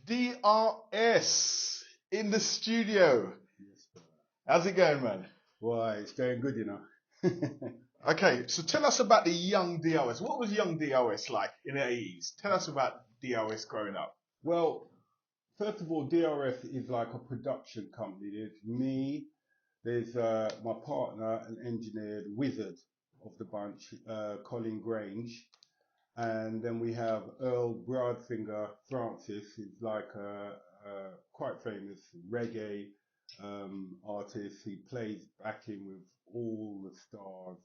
DRS in the studio. Yes, sir. How's it going, man? Why, it's going good, you know. Okay, so tell us about the young DRS. What was young DRS like in the 80s? Tell us about DRS growing up. Well, first of all, DRS is like a production company. There's me, there's my partner, an engineer, the wizard of the bunch, Colin Grange. And then we have Earl Broadfinger Francis, who's like a quite famous reggae artist. He plays backing with all the stars,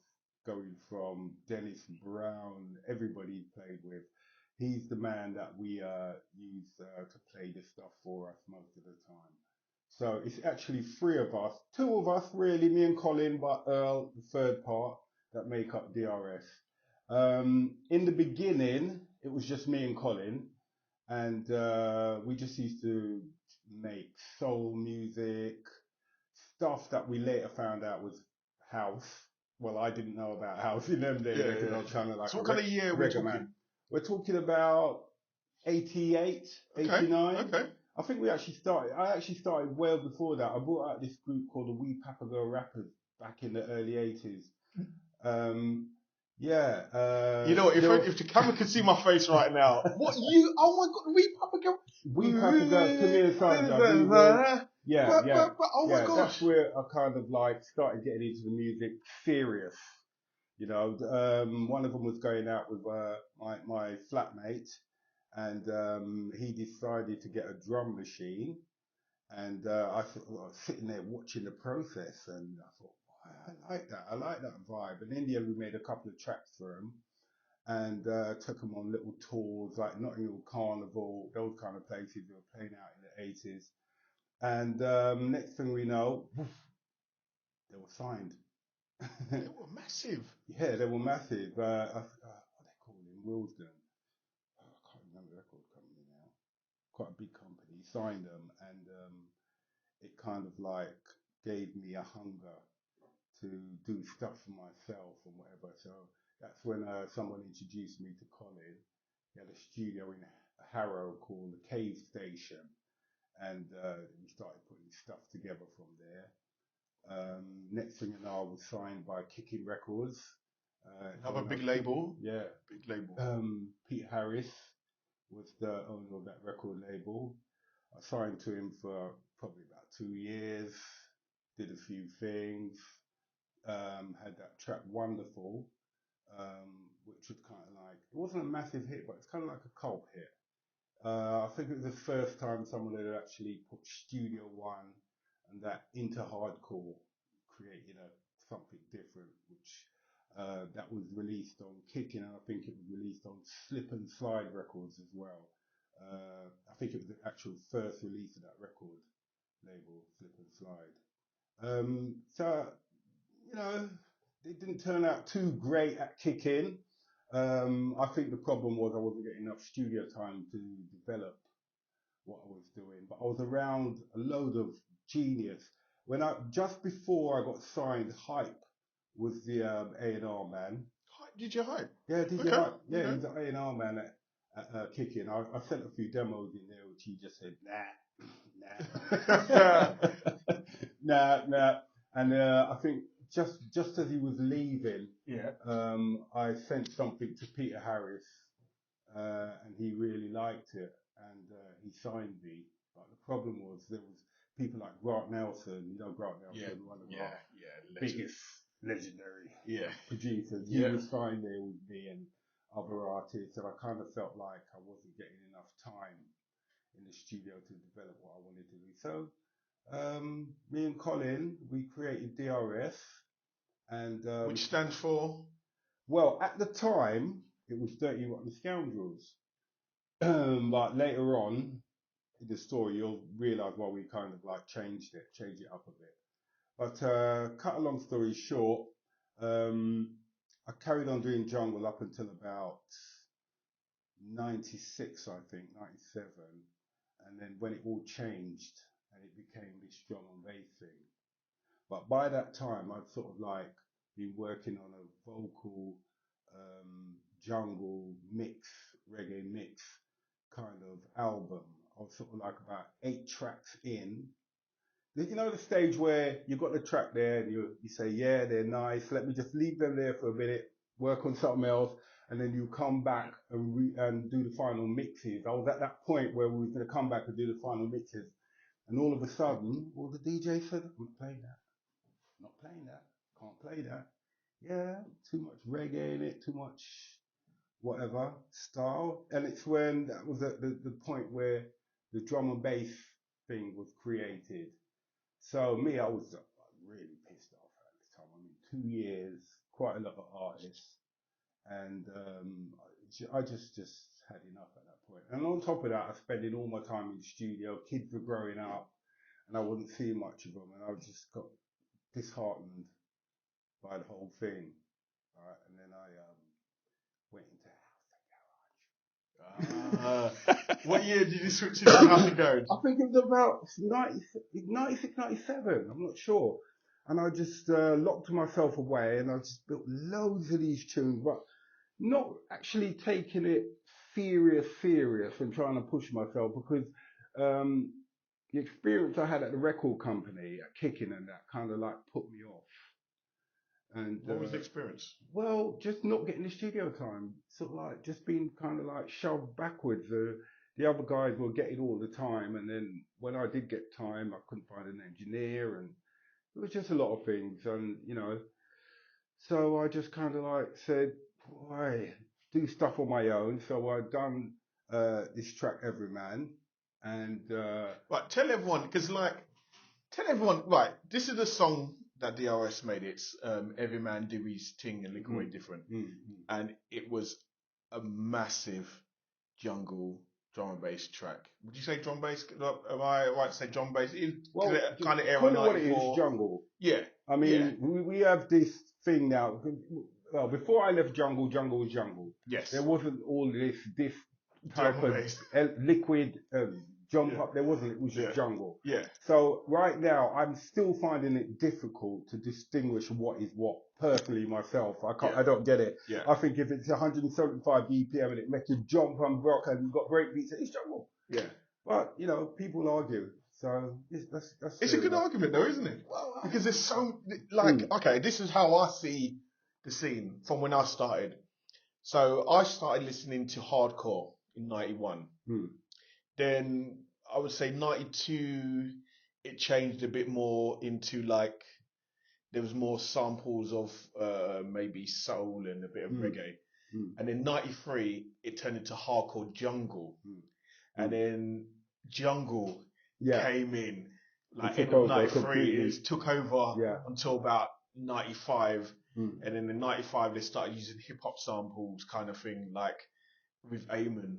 going from Dennis Brown, everybody he played with. He's the man that we use to play this stuff for us most of the time. So it's actually three of us, two of us really, me and Colin, but Earl, the third part, that make up DRS. In the beginning, it was just me and Colin, and we just used to make soul music, stuff that we later found out was house. Well, I didn't know about house in them days because I was trying to like. So what kind of year we're talking? Man. We're talking about 88, 89. Okay. I think I actually started well before that. I brought out this group called the Wee Papa Girl Rappers back in the early 80s. You know, if the camera could see my face right now, what you? Oh my God, Wee Papa Girl. Wee Papa Girl, come here, son. Yeah. Oh my gosh. That's where I kind of like started getting into the music serious. You know, one of them was going out with my flatmate, and he decided to get a drum machine, and I was sitting there watching the process, and I thought, I like that vibe. And in the end, we made a couple of tracks for him, and took him on little tours like Notting Hill Carnival, those kind of places we were playing out in the 80s. And next thing we know, they were signed. They were massive. Yeah, they were massive. What they call it in Willesden? I can't remember the record company now. Quite a big company. Signed them, and it kind of like gave me a hunger to do stuff for myself and whatever. So that's when someone introduced me to Colin. He had a studio in Harrow called the Cave Station, and we started putting stuff together from there. Next thing you know, I was signed by Kickin Records. Another big label. Yeah. Big label. Pete Harris was the owner of that record label. I signed to him for probably about 2 years, did a few things, had that track Wonderful, which was kind of like, it wasn't a massive hit, but it's kind of like a cult hit. I think it was the first time someone had actually put Studio One and that into hardcore, creating something different, which that was released on Kickin, and I think it was released on Slip and Slide Records as well. I think it was the actual first release of that record label, Slip and Slide. So, you know, it didn't turn out too great at Kickin. I think the problem was I wasn't getting enough studio time to develop what I was doing, but I was around a load of genius. Just before I got signed, Hype was the A&R man. DJ Hype? Yeah, DJ Hype. Yeah, he was the A&R man at Kickin. I sent a few demos in there, which he just said, nah. And I think just as he was leaving, I sent something to Peter Harris, and he really liked it, and he signed me. But the problem was there was people like Grant Nelson, Grant Nelson, one of our biggest legendary producers. He was signed there with me and other artists, and I kind of felt like I wasn't getting enough time in the studio to develop what I wanted to do. So me and Colin, we created DRS, and which stands for? Well, at the time it was Dirty Rotten Scoundrels, but later on in the story you'll realise why we kind of like changed it up a bit. But cut a long story short, I carried on doing jungle up until about 96, I think, 97, and then when it all changed and it became this drum and bass thing. But by that time, I'd sort of like been working on a vocal jungle mix, reggae mix kind of album. I was sort of like about 8 tracks in. You know the stage where you got the track there and you say, yeah, they're nice. Let me just leave them there for a minute, work on something else, and then you come back and do the final mixes. I was at that point where we were going to come back and do the final mixes, and all of a sudden, well, the DJ said, I'm not playing that. Not playing that. Can't play that. Yeah, too much reggae in it, too much whatever style. And it's when that was at the point where the drum and bass thing was created. So me, I was really pissed off at this time. I mean, 2 years, quite a lot of artists, and I just had enough at that point. And on top of that, I was spending all my time in the studio. Kids were growing up, and I wasn't seeing much of them, and I just got disheartened by the whole thing. All right, and then I went into What year did you switch into House and Garage? I think it was about 96, 97, I'm not sure. And I just locked myself away and I just built loads of these tunes, but not actually taking it serious and trying to push myself, because the experience I had at the record company, at Kickin and that, kind of like put me off. And what was the experience? Well, just not getting the studio time, sort of like just being kind of like shoved backwards. The other guys were getting all the time, and then when I did get time, I couldn't find an engineer, and it was just a lot of things, and so I just kind of like said, why do stuff on my own? So I done this track, Every Man, and right, tell everyone, right, this is the song that DRS made. It's Every Man Do His Ting and Lick Away Different. And it was a massive jungle drum and bass track. Would you say drum bass? Am I right to say drum bass? Well, kind of era call it what 94. it is, jungle. Yeah. I mean, we have this thing now. Well, before I left jungle was jungle. Yes. There wasn't all this type Drum of liquid jump up. There wasn't. It was just jungle. Yeah. So right now, I'm still finding it difficult to distinguish what is what. Personally, myself, I can't. I don't get it. Yeah. I think if it's 175 BPM and it makes you jump and rock and you've got break beats, it's jungle. Yeah. But people argue. So it's a good argument, though, isn't it? Well, because there's so okay, this is how I see the scene from when I started. So I started listening to hardcore in 91. Then I would say 92, it changed a bit more into like, there was more samples of maybe soul and a bit of reggae. And then 93, it turned into hardcore jungle. And then jungle came in, like end of 93, it took over until about 95. And then in 95, they started using hip hop samples kind of thing, like with Eamon.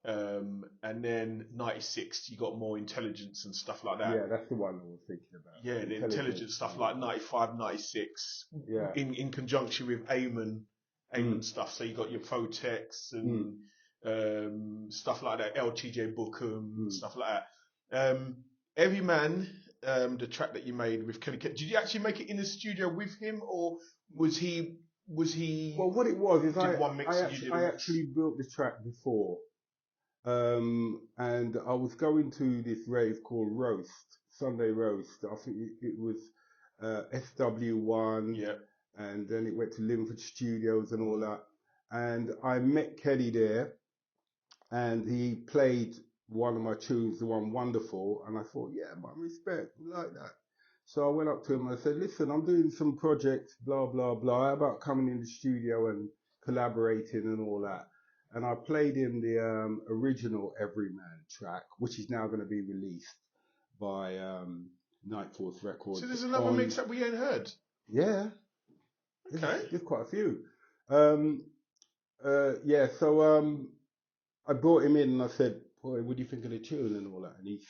And then 96, you got more intelligence and stuff like that. Yeah, that's the one I was thinking about. Yeah, the intelligent stuff like 95, 96. Yeah. In conjunction with Eamon stuff. So you got your Protex and stuff like that, LTJ Bookham, stuff like that. Every Man, the track that you made with Kelly, did you actually make it in the studio with him, or was he? Well, what it was is I actually built the track before, and I was going to this rave called Sunday Roast. I think it was SW1, and then it went to Linford Studios and all that. And I met Kelly there, and he played one of my tunes, the one Wonderful, and I thought, yeah, my respect, like that. So I went up to him and I said, listen, I'm doing some projects, blah, blah, blah. How about coming in the studio and collaborating and all that? And I played him the original Every Man track, which is now going to be released by Night Force Records. So there's another mix that we ain't heard? Yeah. Okay. There's quite a few. So I brought him in and I said, boy, what do you think of the tune and all that? And he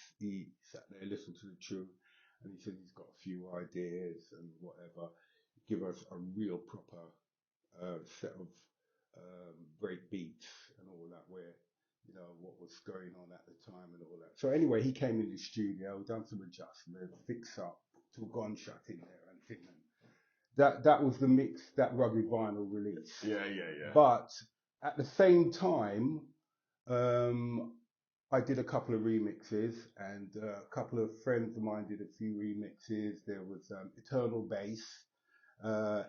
sat there, listened to the tune, and he said he's got a few ideas and whatever. Give us a real proper set of break beats and all that, where what was going on at the time and all that. So anyway, he came in the studio, done some adjustments, fix up, put a gunshot in there and thing. That was the mix, that Rugged Vinyl release. Yeah. But at the same time, I did a couple of remixes, and a couple of friends of mine did a few remixes. There was Eternal Bass,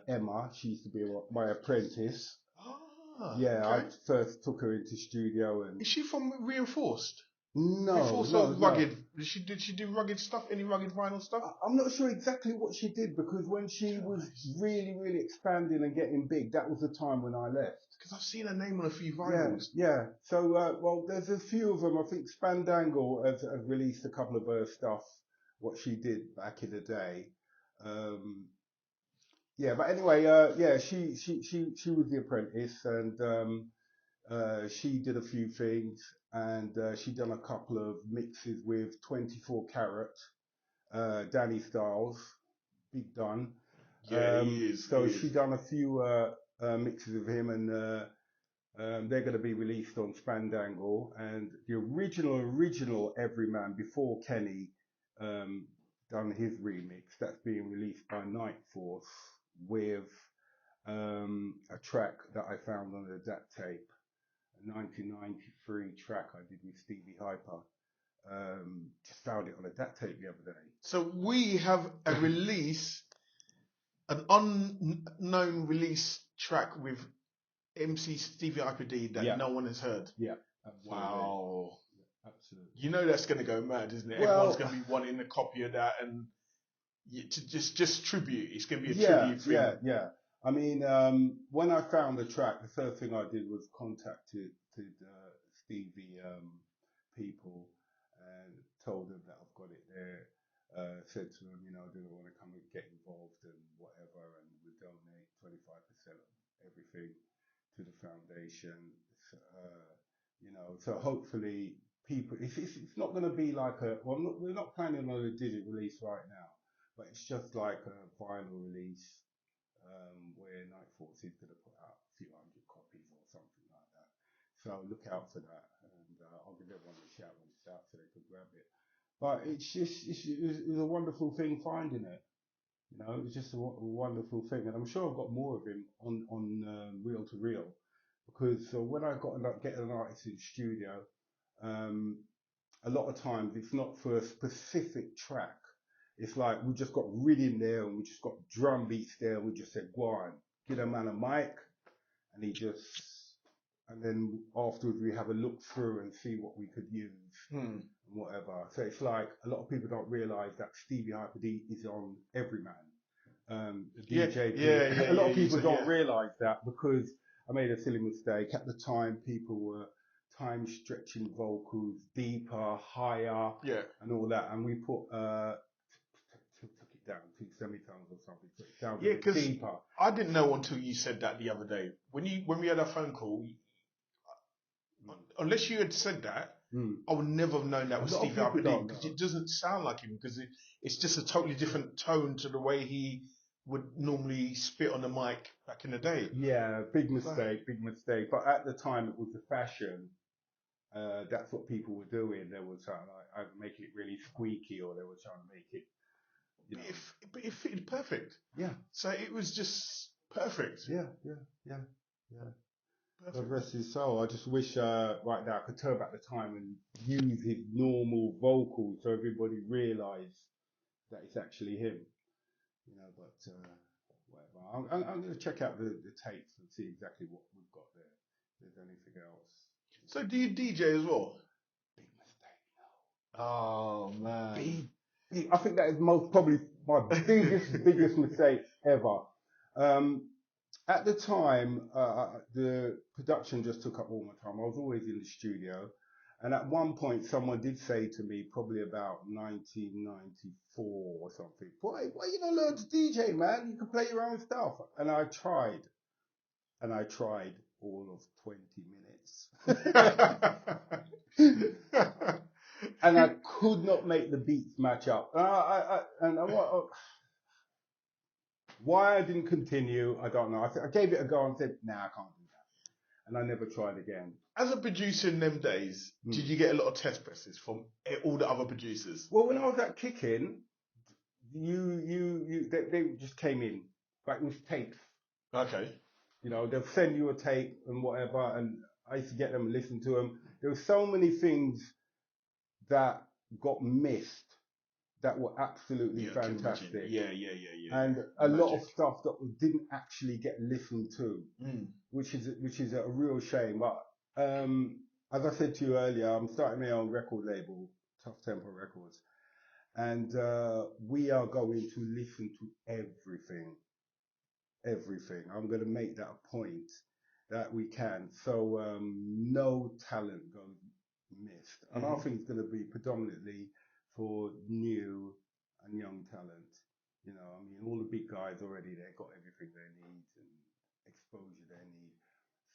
Emma. She used to be my apprentice. Ah, Yeah, okay. I first took her into studio, and Is she from Reinforced? no, Reinforced no, or no. Rugged? Did she do rugged stuff? Any rugged vinyl stuff? I'm not sure exactly what she did, because when she was really, really expanding and getting big, that was the time when I left. Because I've seen her name on a few Yeah, vinyls. yeah. So, well, there's a few of them. I think Spandangle has released a couple of her stuff, what she did back in the day. Yeah, but anyway, yeah, she was the apprentice, and she did a few things, and she done a couple of mixes with 24 Carat, Danny Styles, Big Dun. Yeah, he is. So she done a few mixes with him, and they're going to be released on Spandangle. And the original Everyman before Kenny done his remix, that's being released by Night Force with a track that I found on the DAT tape, a 1993 track I did with Stevie Hyper. Just found it on a DAT tape the other day. So we have a release, an unknown release track with MC Stevie Hyper D that no one has heard. Yeah, absolutely. Wow. Yeah, absolutely. You know that's going to go mad, isn't it? Well, everyone's going to be wanting a copy of that, and to just tribute. It's going to be a tribute thing. Yeah. I mean, when I found the track, the first thing I did was contacted Stevie people and told them that I've got it there. Said to them, do they want to come and get involved and whatever, and we donate 25% of everything to the foundation. So hopefully people, it's not going to be like we're not planning on a digital release right now, but it's just like a vinyl release where Night Force is going to put out a few hundred copies or something like that. So look out for that, and I'll give everyone a shout when it's out so they can grab it. But it's a wonderful thing finding it. It's just a wonderful thing, and I'm sure I've got more of him on Reel to Reel, because when I get an artist in studio, a lot of times it's not for a specific track. It's like we just got rhythm there, and we just got drum beats there, and we just said, go on, get a man a mic, and then afterwards we have a look through and see what we could use and whatever. So it's like a lot of people don't realise that Stevie Hyper D is on Everyman. DJ. A lot of people don't realise that, because I made a silly mistake. At the time, people were time stretching vocals deeper, higher, and all that, and we put took it down to semitones or something, so it sounded a bit deeper. I didn't know until you said that the other day when we had our phone call. Unless you had said that, I would never have known that was Stevie Hyper D, because it doesn't sound like him, because it's just a totally different tone to the way he would normally spit on the mic back in the day. Yeah, big mistake. But at the time, it was the fashion. That's what people were doing. They were trying to either make it really squeaky, or they were trying to make it. But it fitted perfect. Yeah. So it was just perfect. Yeah. God rest his soul. I just wish right now I could turn back the time and use his normal vocals so everybody realised that it's actually him. But whatever. I'm going to check out the tapes and see exactly what we've got there. If there's anything else. So do you DJ as well? Big mistake. No. Oh man. I think that is probably my biggest mistake ever. At the time, the production just took up all my time. I was always in the studio. And at one point, someone did say to me, probably about 1994 or something, why you don't learn to DJ, man? You can play your own stuff. And I tried all of 20 minutes. And I could not make the beats match up. Why I didn't continue, I don't know. I gave it a go and said, nah, I can't do that. And I never tried again. As a producer in them days, did you get a lot of test presses from all the other producers? Well, when I was at Kickin, they just came in. Like, it was tapes. Okay. They'll send you a tape and whatever, and I used to get them and listen to them. There were so many things that got missed that were absolutely Yeah, I can imagine. fantastic. Yeah. And a lot of stuff that didn't actually get listened to, which is a real shame. But as I said to you earlier, I'm starting my own record label, Tough Tempo Records, and we are going to listen to everything. I'm going to make that a point that we can. So no talent goes missed. And I think it's going to be predominantly for new and young talent. You know, I mean, all the big guys already, they've got everything they need and exposure they need.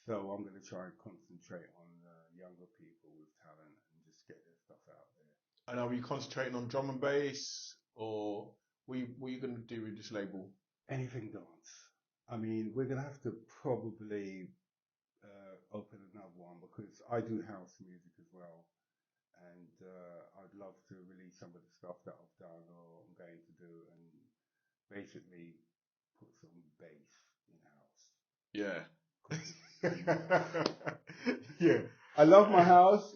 So I'm going to try and concentrate on younger people with talent and just get their stuff out there. And are we concentrating on drum and bass, or what are you going to do with this label? Anything dance. I mean, we're going to have to probably open another one because I do house music as well. And I'd love to release some of the stuff that I've done or I'm going to do and basically put some bass in house. Yeah. Yeah. I love my house.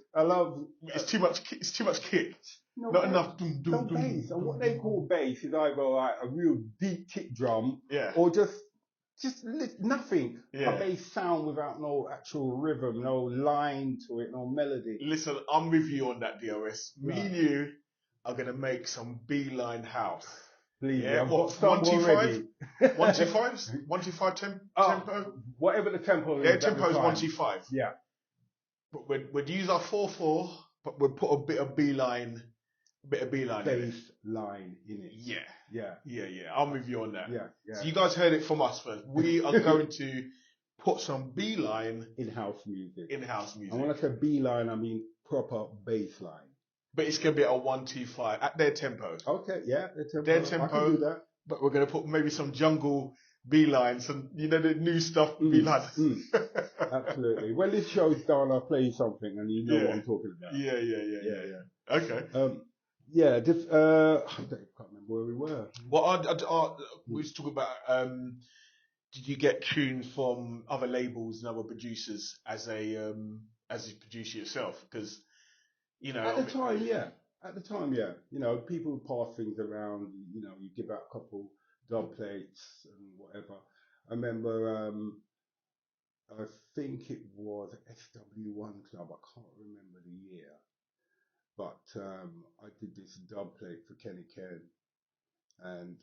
It's too much kick. No, Not enough no bass. And what they call bass is either like a real deep kick drum, or just nothing. Yeah. A bass sound without no actual rhythm, no line to it, no melody. Listen, I'm with you on that, DOS. Me and you are gonna make some beeline house. Believe me, I've got some already. 125s? 125 tempo? Whatever the tempo is. Their tempo is 125. Yeah. But we'd use our 4/4, but we'd put a bit of beeline bass in it. line in it. Yeah. I'm with you on that. Yeah. So you guys heard it from us first. We are going to put some beeline in house music. And when I say beeline, I mean proper bass line. But it's going to be at a 125 at their tempo. Okay, yeah, their tempo. I can do that. But we're going to put maybe some jungle beeline, some the new stuff beeline. Absolutely. When this show's done, I'll play you something, and you know what I'm talking about. Yeah. Okay. I can't remember where we were. Well, we was talking about. Did you get tunes from other labels and other producers as a producer yourself? Because at the time, yeah. You know, people pass things around. You know, you give out a couple Dubplates and whatever. I remember. I think it was SW1 Club. I can't remember the year, but I did this Dubplate for Kenny Ken. And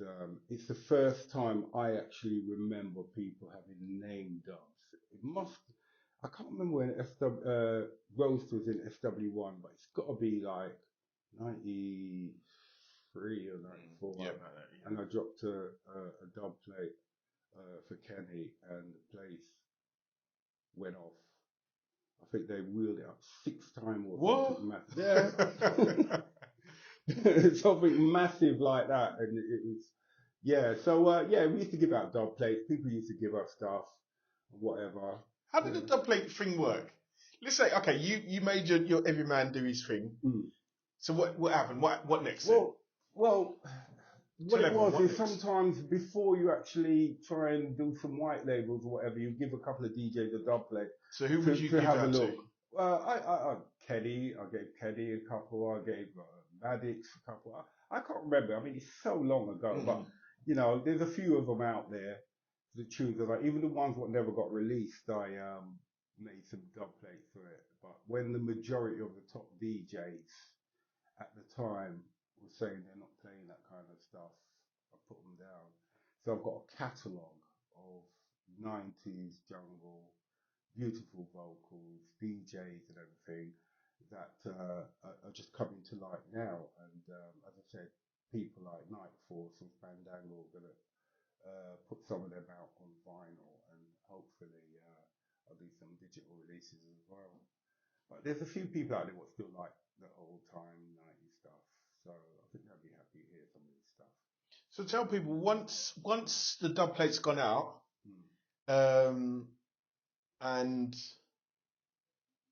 it's the first time I actually remember people having name dubs. I can't remember when Roast was in SW1, but it's got to be like 93 or 94. Yeah. And I dropped a dub plate for Kenny, and the place went off. I think they wheeled it up 6 times or something massive. Yeah. Something massive like that. And it was, So, we used to give out dub plates. People used to give us stuff, whatever. How did the dubplate thing work? Let's say, okay, you made your every man do his thing. So what happened? What next? What it was is sometimes before you actually try and do some white labels or whatever, you give a couple of DJs a dub plate. So who would you give have out a look? to? I Keddy, I gave Keddy a couple, I gave Maddox a couple. I can't remember. I mean, it's so long ago, but you know, there's a few of them out there. The tunes are like, even the ones that never got released, I made some dub plates for it. But when the majority of the top DJs at the time were saying they're not playing that kind of stuff, I put them down. So I've got a catalogue of 90s jungle, beautiful vocals, DJs and everything that are just coming to light now. And as I said, people like Night Force and Fandango are going to put some of them out on vinyl, and hopefully I'll do some digital releases as well. But there's a few people out there who still like the old time 90s stuff, so I think they'll be happy to hear some of this stuff. So tell people, once the Dubplate's gone out, and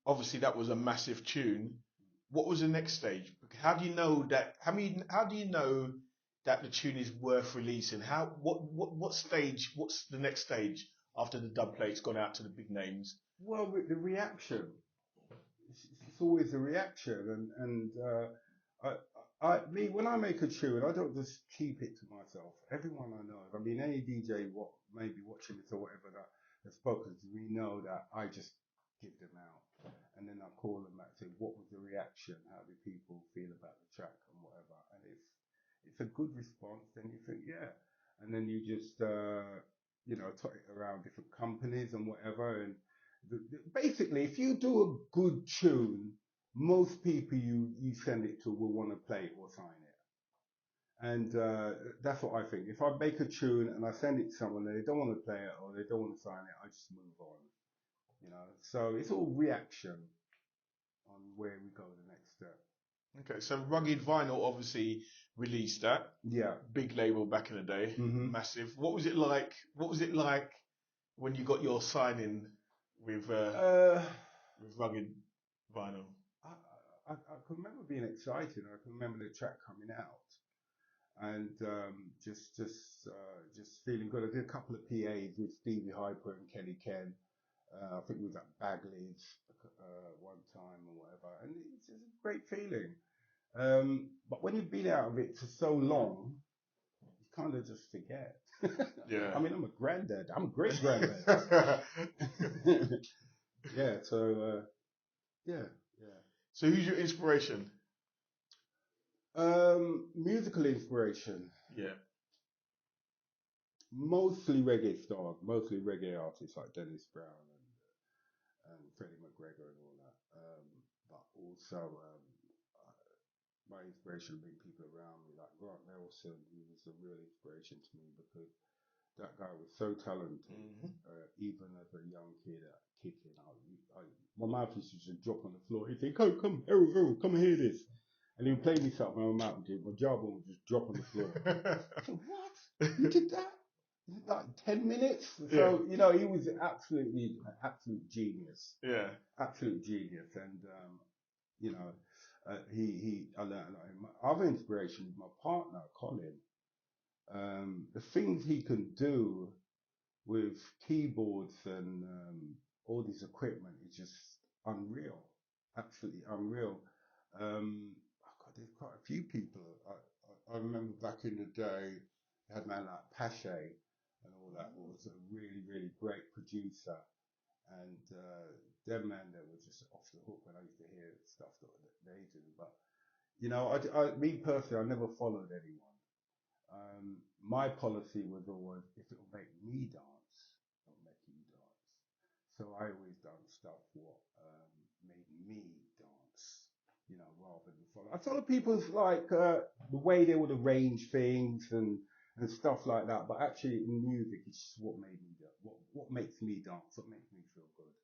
obviously that was a massive tune, what was the next stage? How do you know that? How do you know that the tune is worth releasing? What stage? What's the next stage after the Dubplate's gone out to the big names? Well, the reaction. it's always a reaction, and when I make a tune, I don't just keep it to myself. Everyone I know, I mean, any DJ maybe watching this or whatever that has spoken to me know that I just give them out, and then I call them back, say, what was the reaction? How do people feel about the track and whatever? And if it's a good response, then you think, yeah, and then you just talk it around different companies and whatever, and basically, if you do a good tune, most people you send it to will want to play it or sign it. And that's what I think. If I make a tune and I send it to someone and they don't want to play it or they don't want to sign it, I just move on. So it's all reaction on where we go the next step. Okay, so Rugged Vinyl obviously released that. Yeah. Big label back in the day. Mm-hmm. Massive. What was it like when you got your signing with Rugged Vinyl? I can remember being excited. I can remember the track coming out, and just feeling good. I did a couple of PAs with Stevie Hyper and Kelly Ken. I think we was at Bagley's one time or whatever, and it's just a great feeling. But when you've been out of it for so long, you kind of just forget. Yeah. I mean, I'm a granddad. I'm a great granddad. Yeah. So yeah. So who's your inspiration? Musical inspiration. Yeah. Mostly reggae stars, mostly reggae artists like Dennis Brown and Freddie McGregor and all that. But also my inspiration being people around me like Grant Nelson, who was a real inspiration to me because that guy was so talented. Mm-hmm. Even as a young kid at Kickin, my mouth used to just drop on the floor. He'd say, come, Errol, come and hear this. And he would play me something, and my jawbone would just drop on the floor. I said, what? You did that? Like 10 minutes? So, he was an absolute genius. Yeah. Absolute genius. And, I learned a lot. My other inspiration is my partner, Colin. The things he can do with keyboards and all this equipment is just unreal. Absolutely unreal. There's quite a few people. I remember back in the day, they had a man like Pache and all that, who was a really, really great producer. And them man, they were just off the hook when I used to hear stuff that they do. But, me personally, I never followed anyone. My policy was always, if it'll make me dance, it'll make you dance. So I always done stuff what made me dance, rather than follow. I follow people's the way they would arrange things and stuff like that. But actually, in music, it's just what made me what makes me dance, what makes me feel good.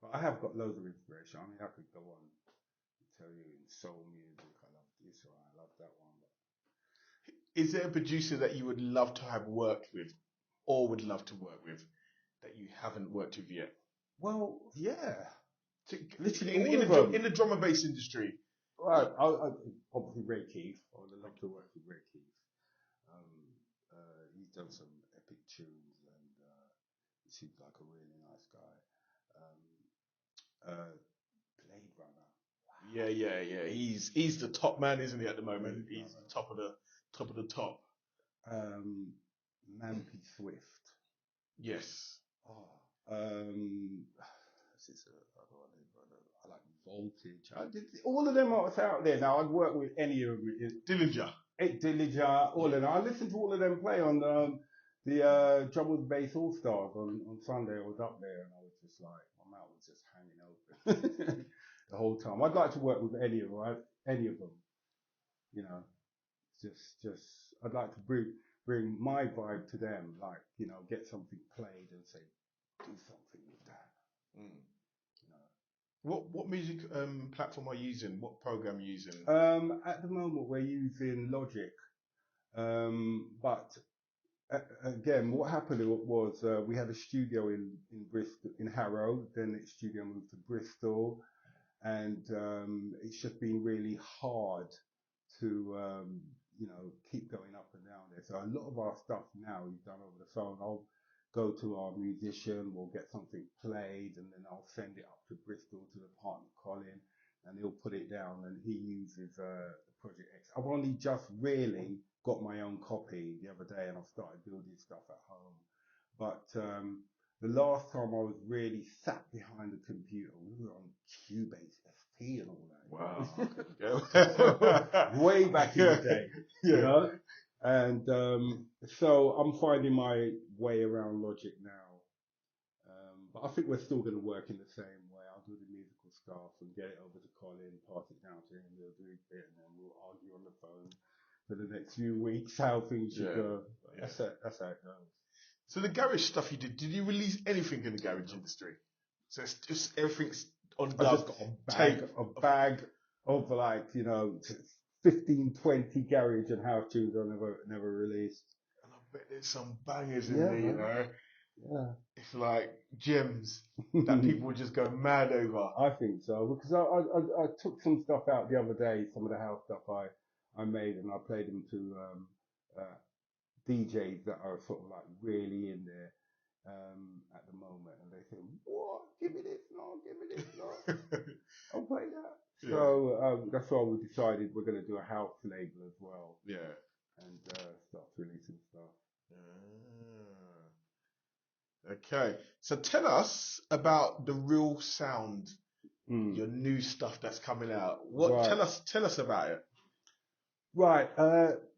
But I have got loads of inspiration. I mean, I could go on and tell you in soul music, I love this or I love that one. Is there a producer that you would love to have worked with or would love to work with that you haven't worked with yet? Well, yeah. Literally in the drum and bass industry. Right. Obviously Ray Keith. I would love to work with Ray Keith. He's done some epic tunes and he seems like a really nice guy. Blade Runner. Wow. Yeah. He's the top man, isn't he, at the moment? He's the top of the top. Mampy Swift. Yes. I like Voltage. All of them artists out there now. I'd work with any of them. Dillinger, all of them. I listened to all of them play on the Drum with Bass All Stars on Sunday. I was up there and I was just like, my mouth was just hanging open the whole time. I'd like to work with any of them. Just I'd like to bring my vibe to them, get something played and say, do something with that. What music platform are you using? What program are you using? At the moment, we're using Logic. But again, what happened was we had a studio in Bristol, in Harrow. Then the studio moved to Bristol, and it's just been really hard to keep going up and down there. So a lot of our stuff now is done over the phone. I'll go to our musician, we'll get something played, and then I'll send it up to Bristol to the partner Colin, and he'll put it down, and he uses the Project X. I've only just really got my own copy the other day, and I've started building stuff at home. But the last time I was really sat behind the computer, we were on Cubase SP and all that. Wow. Way back in the day, you know? And so I'm finding my way around Logic now. But I think we're still going to work in the same way. I'll do the musical stuff and get it over to Colin, pass it down to him, he'll do it, and then we'll argue on the phone for the next few weeks how things should go. That's how it goes. So the garage stuff you did you release anything in the garage industry? So it's just everything's on dub. I just got a bag of like, 15, 20 garage and house tunes I never released. And I bet there's some bangers in there, you know. Yeah. It's like gems that people would just go mad over. I think so, because I took some stuff out the other day, some of the house stuff I made, and I played them to DJs that are sort of like really in there at the moment, and they say, "What? Give me this, no, give me this, no." I'll play that. Yeah. So that's why we decided we're going to do a house label as well. Yeah. And start releasing stuff. Okay, so tell us about the Real Sound, your new stuff that's coming out. Tell us about it. Right,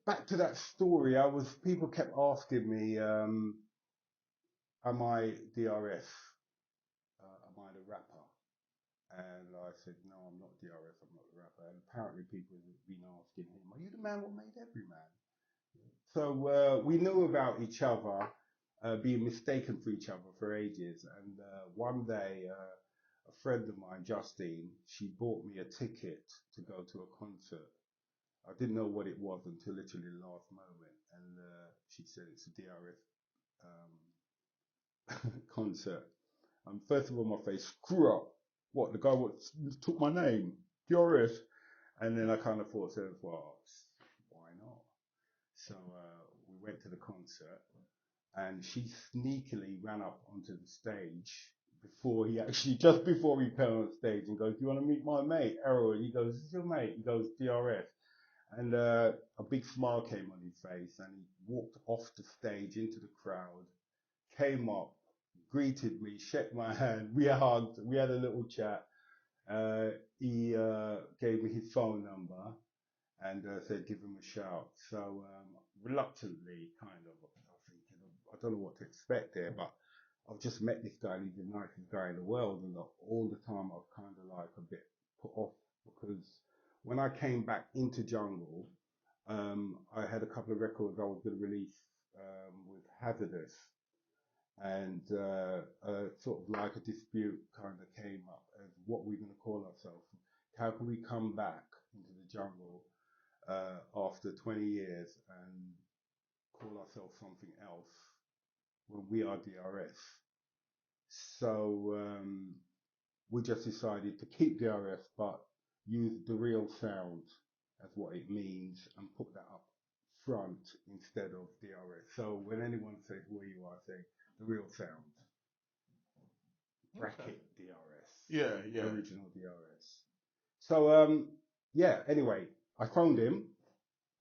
back to that story. People kept asking me, am I DRS? Am I the rapper? And I said, no, I'm not DRS. I'm not the rapper. And apparently people have been asking him, are you the man what made every man? So we knew about each other. Being mistaken for each other for ages, and one day a friend of mine, Justine, she bought me a ticket to go to a concert. I didn't know what it was until literally the last moment, and she said it's a DRS concert. First of all, my face, screw up. What, the guy took my name, DRS? And then I kind of thought, well, why not? So we went to the concert. And she sneakily ran up onto the stage just before he came on stage and goes, do you want to meet my mate, Errol? And he goes, is this your mate? He goes, DRS. And a big smile came on his face, and he walked off the stage into the crowd, came up, greeted me, shook my hand, we hugged, we had a little chat. He gave me his phone number and said, give him a shout. So reluctantly, kind of, I don't know what to expect there, but I've just met this guy, and he's the nicest guy in the world, and all the time I've kind of like a bit put off, because when I came back into Jungle, I had a couple of records I was going to release with Hazardous, and sort of like a dispute kind of came up as what we're going to call ourselves. How can we come back into the Jungle after 20 years and call ourselves something else when we are DRS? So we just decided to keep DRS, but use the Real Sound as what it means, and put that up front instead of DRS. So when anyone says where you are, say the Real Sound, bracket DRS. Yeah. Original DRS. So anyway, I phoned him,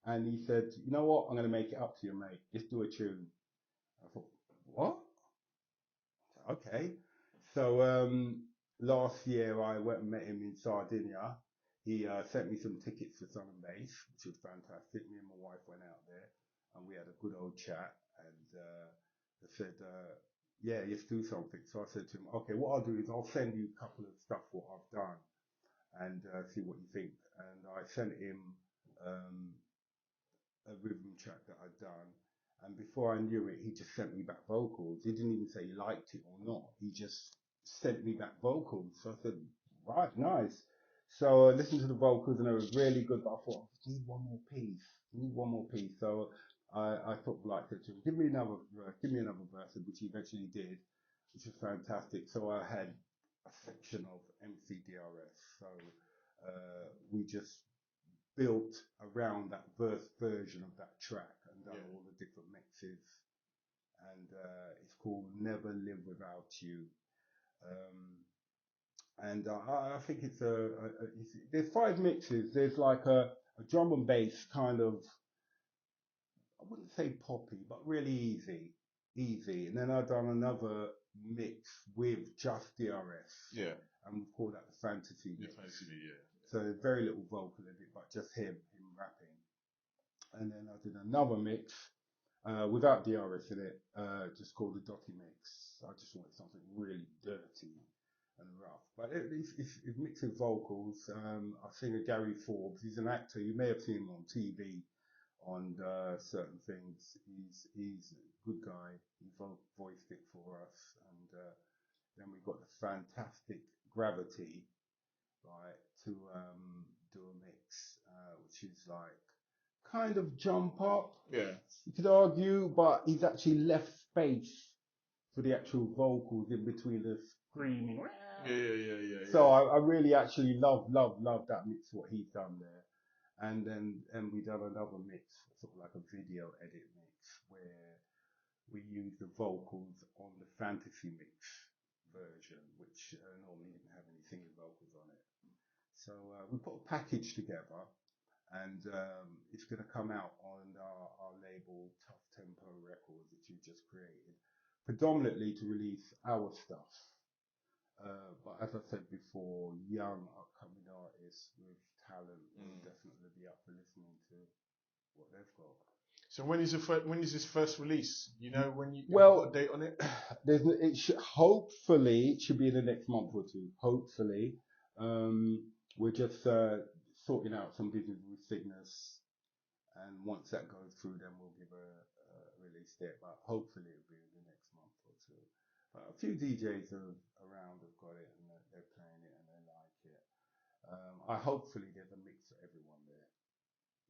and he said, you know what, I'm going to make it up to you, mate. Just do a tune. I thought, what? Okay. So last year I went and met him in Sardinia. He sent me some tickets for Sun and Bass, which was fantastic. Me and my wife went out there, and we had a good old chat. And I said, yeah, let's do something. So I said to him, okay, what I'll do is I'll send you a couple of stuff what I've done, and see what you think. And I sent him a rhythm track that I'd done. And before I knew it, he just sent me back vocals. He didn't even say he liked it or not. He just sent me back vocals. So I said, right, nice. So I listened to the vocals, and it was really good. But I thought, I need one more piece. So I thought, like, give me another verse, which he eventually did, which was fantastic. So I had a section of MCDRS. So we just built around that version of that track, and done all the different mixes, and it's called Never Live Without You. And I think it's there's 5 mixes. There's like a drum and bass kind of, I wouldn't say poppy, but really easy. And then I've done another mix with just DRS. Yeah. And we call that the fantasy mix. Yeah. So very little vocal in it, but just him rapping. And then I did another mix without DRS in it, just called the Dotty Mix. I just wanted something really dirty and rough. But it's mixed with vocals. I singer Gary Forbes. He's an actor. You may have seen him on TV on certain things. He's a good guy. He voiced it for us. And then we got the fantastic Gravity, right, to do a mix, which is like kind of jump up. Yeah. You could argue, but he's actually left space for the actual vocals in between the screaming. Yeah. So I really actually love that mix, what he's done there. And then we done another mix, sort of like a video edit mix, where we use the vocals on the fantasy mix version, which normally didn't have any singing vocals on it. So we put a package together, and it's going to come out on our label Tough Tempo Records, which we just created, predominantly to release our stuff. But as I said before, young upcoming artists with talent will definitely be up for listening to what they've got. So when is this first release? You know when you got a date on it? Hopefully it should be in the next month or two. Hopefully, we're just sorting out some business with Cygnus, and once that goes through, then we'll give a release date. But hopefully it'll be in the next month or two. A few DJs around have got it, and they're playing it and they like it. Hopefully there's a mix for everyone there.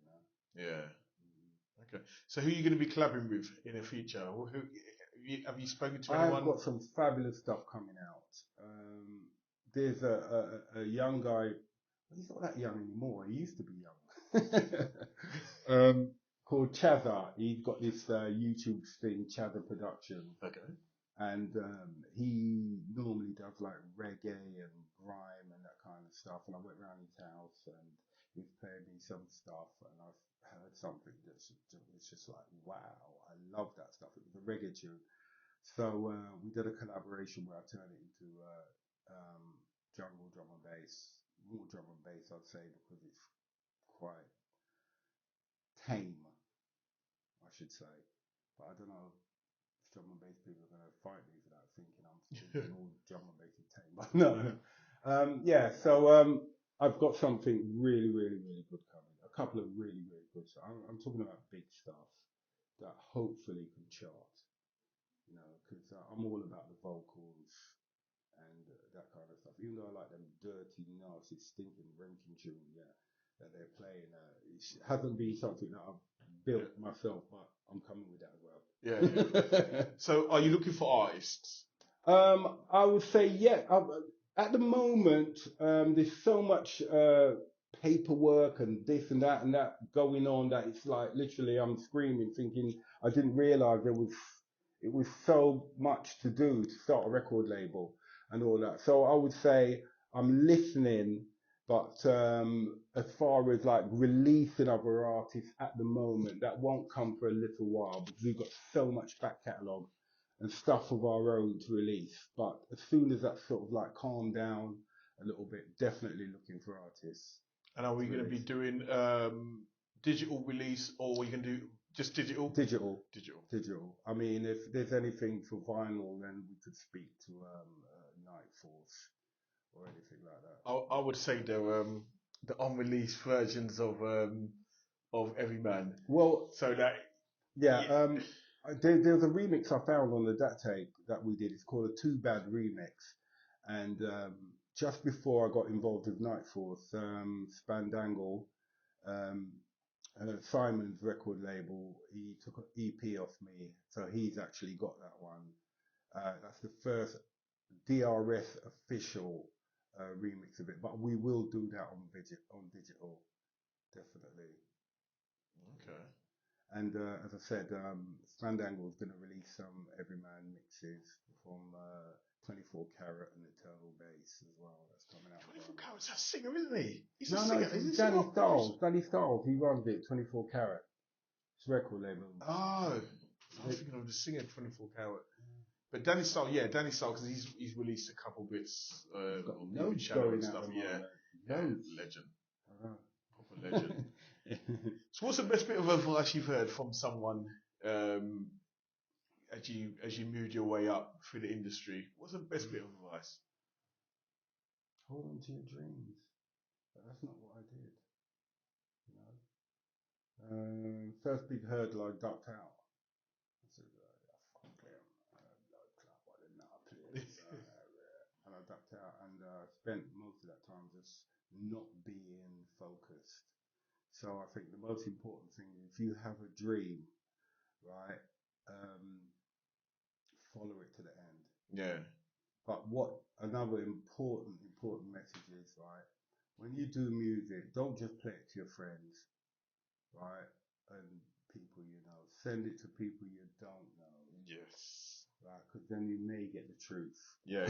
You know? Yeah. Okay. So who are you going to be collabing with in the future? Have you spoken to anyone? I've got some fabulous stuff coming out. There's a young guy. He's not that young anymore. He used to be young. Called Chazza. He's got this YouTube thing, Chazza Productions. Okay. And he normally does like reggae and grime and that kind of stuff. And I went around his house and he was playing me some stuff, and I've heard something that's just like, wow, I love that stuff. It was a reggae tune. So we did a collaboration where I turned it into jungle drum and bass, more drum and bass, I'd say, because it's quite tame, I should say. But I don't know if drum and bass people are going to fight me for that, thinking I'm thinking all drum and bass is tame. But no. Yeah, so I've got something really, really, really good coming. A couple of really, really good stuff. I'm talking about big stuff that hopefully can chart. You know, because I'm all about the vocals and that kind of stuff. Even though I like them dirty, nasty, stinking, ranking tunes that they're playing, it hasn't been something that I've built myself, but I'm coming with that as well. Yeah. So, are you looking for artists? I would say, yeah. At the moment, there's so much paperwork and this and that going on that it's like literally I'm screaming, thinking I didn't realise it was so much to do to start a record label and all that. So I would say I'm listening, but as far as like releasing other artists at the moment, that won't come for a little while because we've got so much back catalogue and stuff of our own to release. But as soon as that sort of like calmed down a little bit, definitely looking for artists. And are we going to be doing digital release, or are we going to do just digital? Digital. I mean, if there's anything for vinyl, then we could speak to Night Force or anything like that. I would say the unreleased versions of Everyman. Well, so that there's a remix I found on the DAT tape that we did. It's called a Too Bad remix, and just before I got involved with Night Force, Spandangle, Simon's record label, he took an EP off me, so he's actually got that one. That's the first DRS official remix of it, but we will do that on digital, definitely. Okay. And as I said, Fandango is going to release some Everyman mixes from 24 Carat and Eternal Bass as well. That's coming out. 24 Carat's a singer, isn't he? He's a No, singer. it's Danny Styles. Danny Styles, he runs it, 24 Carat. It's a record label. Oh, I was thinking of the singer 24 Carat. But Danny Styles, because he's released a couple bits on the Shadow and stuff. Yeah, legend. Proper legend. So what's the best bit of advice you've heard from someone as you moved your way up through the industry? What's the best bit of advice? Hold on to your dreams. But that's not what I did. You know? First big hurdle I ducked out. I said, fuck them. And I ducked out and spent most of that time just not being focused. So I think the most important thing, if you have a dream, right, follow it to the end. Yeah. But what another important message is, right, when you do music, don't just play it to your friends, right, and people you know. Send it to people you don't know. Yes. Right, because then you may get the truth. Yeah.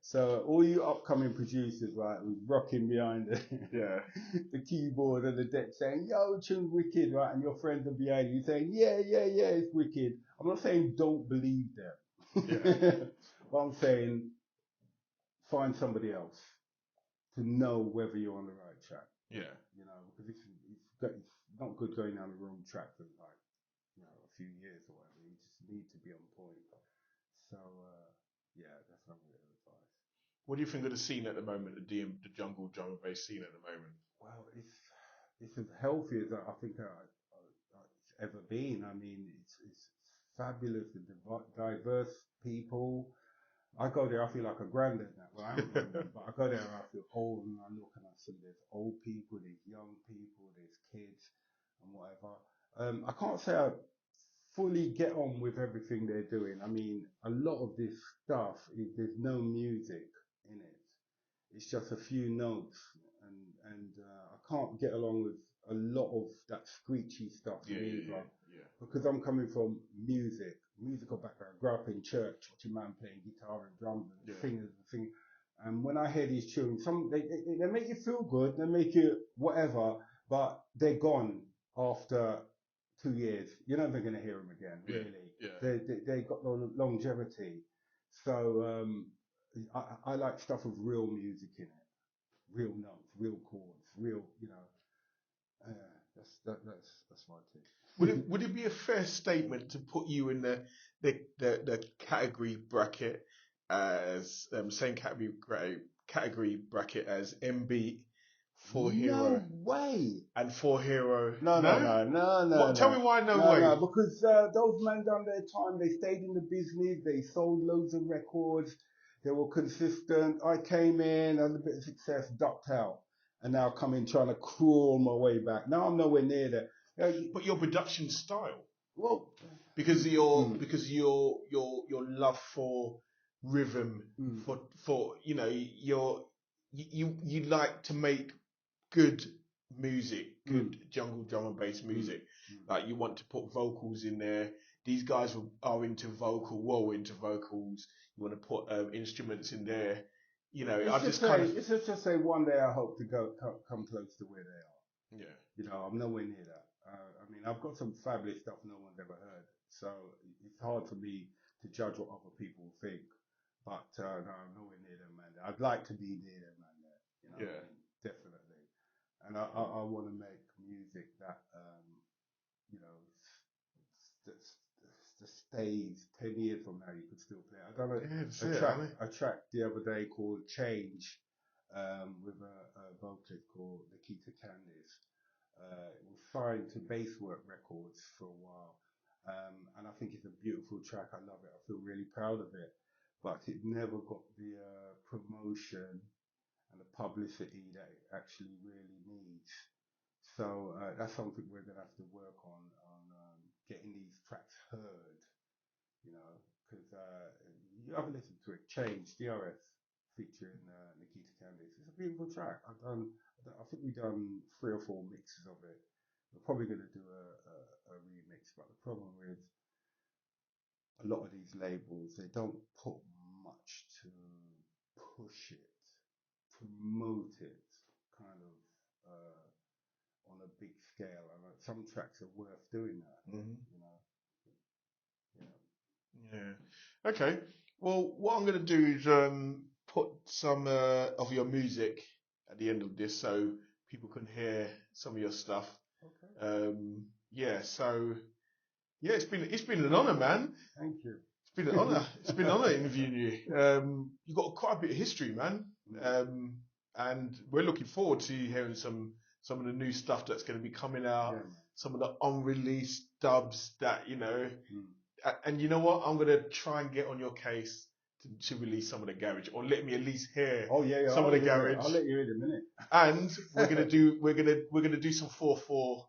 So all you upcoming producers, right, who's rocking behind the keyboard and the deck saying, yo, tune's wicked, right, and your friends are behind you saying, yeah, it's wicked. I'm not saying don't believe them. Yeah. But I'm saying find somebody else to know whether you're on the right track. Yeah. You know, because it's not good going down the wrong track for like, you know, a few years or whatever. You just need to be on point. So, that's my bit of advice. What do you think of the scene at the moment, the jungle drum and bass scene at the moment? Well, it's as healthy as I think it's ever been. I mean, it's fabulous and diverse people. I go there, I feel like a granddad now. Well, I'm a granddad, but I go there and I feel old, and I look and I see there's old people, there's young people, there's kids, and whatever. I can't say I fully get on with everything they're doing. I mean, a lot of this stuff, there's no music in it. It's just a few notes, and I can't get along with a lot of that screechy stuff either. Because I'm coming from musical background. I grew up in church, watching man playing guitar and drums and singers and singing. And when I hear these tunes, they make you feel good, they make you whatever, but they're gone after 2 years. You're never going to hear them again, really. Yeah. They got no longevity. So I like stuff with real music in it, real notes, real chords, real, you know. That's my take. Would it be a fair statement to put you in the category bracket as same category bracket as MB for Hero? No way. And for Hero? No. Tell me why no way. No, because those men done their time. They stayed in the business. They sold loads of records. They were consistent. I came in, had a bit of success, ducked out, and now come in trying to crawl my way back. Now I'm nowhere near there. But your production style, well, because of your love for rhythm, for you know you like to make good music, good jungle drum and bass music. Like you want to put vocals in there. These guys are into vocals. You want to put instruments in there. You know, it's just say one day I hope to come close to where they are. Yeah. You know, I'm nowhere near that. I mean, I've got some fabulous stuff no one's ever heard. So it's hard for me to judge what other people think. But no, I'm nowhere near them, man. I'd like to be near them, man. You know, I mean, definitely. And I want to make music that, you know, the stays 10 years from now you could still play. I done a track the other day called Change with a vocalist called Nikita Candice. It was signed to Basswork Records for a while. And I think it's a beautiful track. I love it. I feel really proud of it. But it never got the promotion and the publicity that it actually really needs. So that's something we're going to have to work on getting these tracks heard, you know, because you haven't listened to it. Change, DRS, featuring Nikita Candice. It's a beautiful track. I think we've done 3 or 4 mixes of it. we're probably going to do a remix. But the problem with a lot of these labels, they don't put much to push it, promote it, kind of on a big scale. And some tracks are worth doing that. You know. Yeah. Okay. Well, what I'm going to do is put some of your music at the end of this, so people can hear some of your stuff. Okay. Yeah. So, yeah, it's been an honor, man. Thank you. It's been an honor. It's been an honor interviewing you. You've got quite a bit of history, man. And we're looking forward to hearing some of the new stuff that's going to be coming out. Yeah, some of the unreleased dubs that, you know. And you know what? I'm gonna try and get on your case to release some of the garage, or let me at least hear some of the garage. I'll let you in a minute. And we're gonna do some 4/4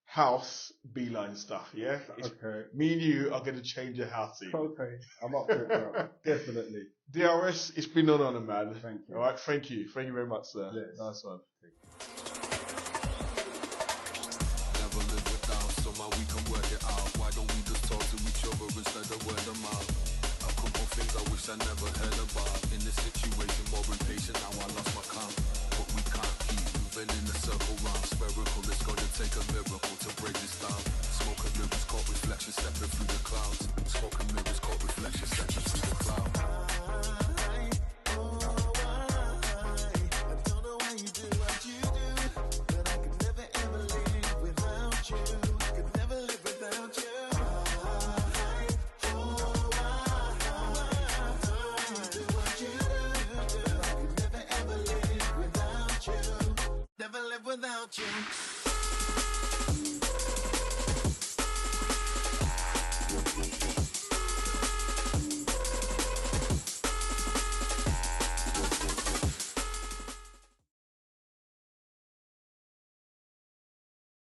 house beeline stuff. Yeah. Okay. Me and you are gonna change your house scene. Okay. I'm up to it, bro. Definitely. DRS, it's been an honor, man. Thank you. All right. Thank you. Thank you very much, sir. Yes. Nice one. Never live without, so my we can work it out. Why don't we just talk to each other instead of word of mouth? A couple things I wish I never heard about. In this situation, more impatient, now I lost my count. But we can't keep moving in a circle round. Spherical, it's gonna take a miracle to break this down. Smoke and mirrors caught reflection stepping through the clouds. Smoke and mirrors caught reflection stepping through the clouds. Without you.